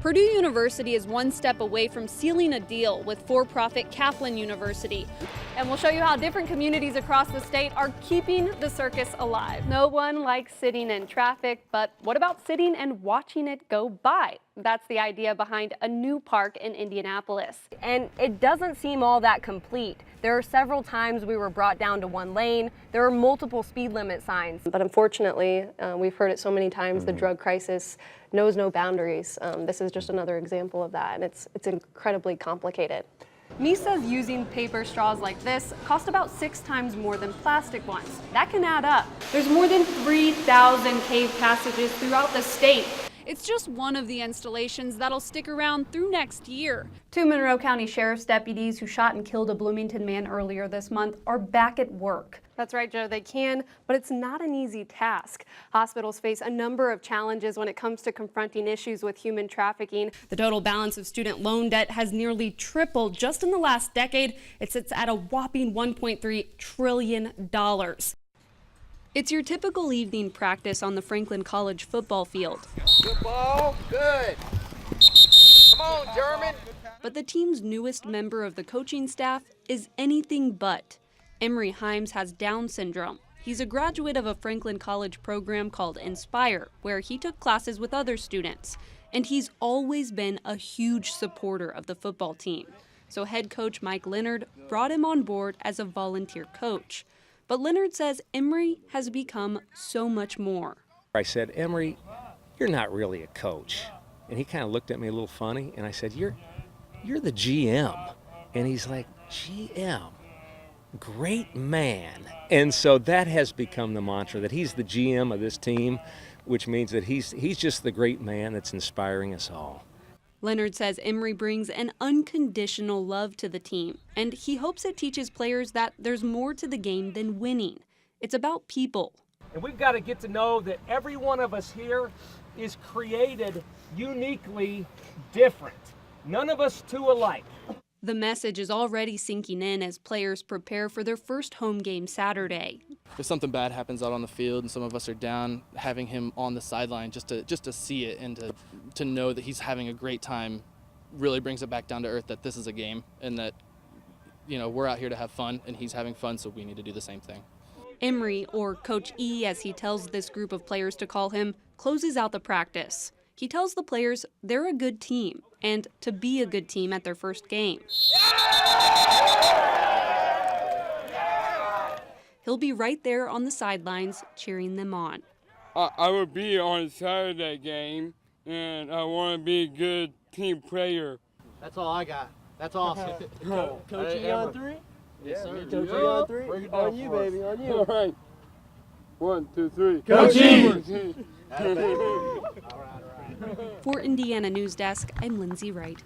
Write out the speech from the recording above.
Purdue University is one step away from sealing a deal with for-profit Kaplan University. And we'll show you how different communities across the state are keeping the circus alive. No one likes sitting in traffic, but what about sitting and watching it go by? That's the idea behind a new park in Indianapolis. And it doesn't seem all that complete. There are several times we were brought down to one lane. There are multiple speed limit signs. But unfortunately, we've heard it so many times, the drug crisis knows no boundaries. This is just another example of that, and it's incredibly complicated. Me says using paper straws like this cost about 6 times more than plastic ones. That can add up. There's more than 3,000 cave passages throughout the state. It's just one of the installations that'll stick around through next year. 2 Monroe County Sheriff's deputies who shot and killed a Bloomington man earlier this month are back at work. That's right, Joe, they can, but it's not an easy task. Hospitals face a number of challenges when it comes to confronting issues with human trafficking. The total balance of student loan debt has nearly tripled just in the last decade. It sits at a whopping $1.3 trillion. It's your typical evening practice on the Franklin College football field. Good ball, good. Come on, German. But the team's newest member of the coaching staff is anything but. Emory Himes has Down syndrome. He's a graduate of a Franklin College program called Inspire, where he took classes with other students. And he's always been a huge supporter of the football team. So head coach Mike Leonard brought him on board as a volunteer coach. But Leonard says Emory has become so much more. I said, Emory, you're not really a coach. And he kind of looked at me a little funny, and I said, you're the GM. And he's like, GM? Great man. And so that has become the mantra, that he's the GM of this team, which means that he's just the great man that's inspiring us all. Leonard says Emory brings an unconditional love to the team, and he hopes it teaches players that there's more to the game than winning. It's about people. And we've got to get to know that every one of us here is created uniquely different. None of us two alike. The message is already sinking in as players prepare for their first home game Saturday. If something bad happens out on the field and some of us are down, having him on the sideline just to see it and to know that he's having a great time really brings it back down to earth that this is a game and that, you know, we're out here to have fun and he's having fun, so we need to do the same thing. Emory, or Coach E as he tells this group of players to call him, closes out the practice. He tells the players they're a good team and to be a good team at their first game. He'll be right there on the sidelines cheering them on. I will be on Saturday game, and I want to be a good team player. That's all I got. That's awesome. Coach E on 3? Yes, sir. Coach E on 3? On you, baby, on you. All right. 1, 2, 3. Coach E! All right. For Indiana News Desk, I'm Lindsey Wright.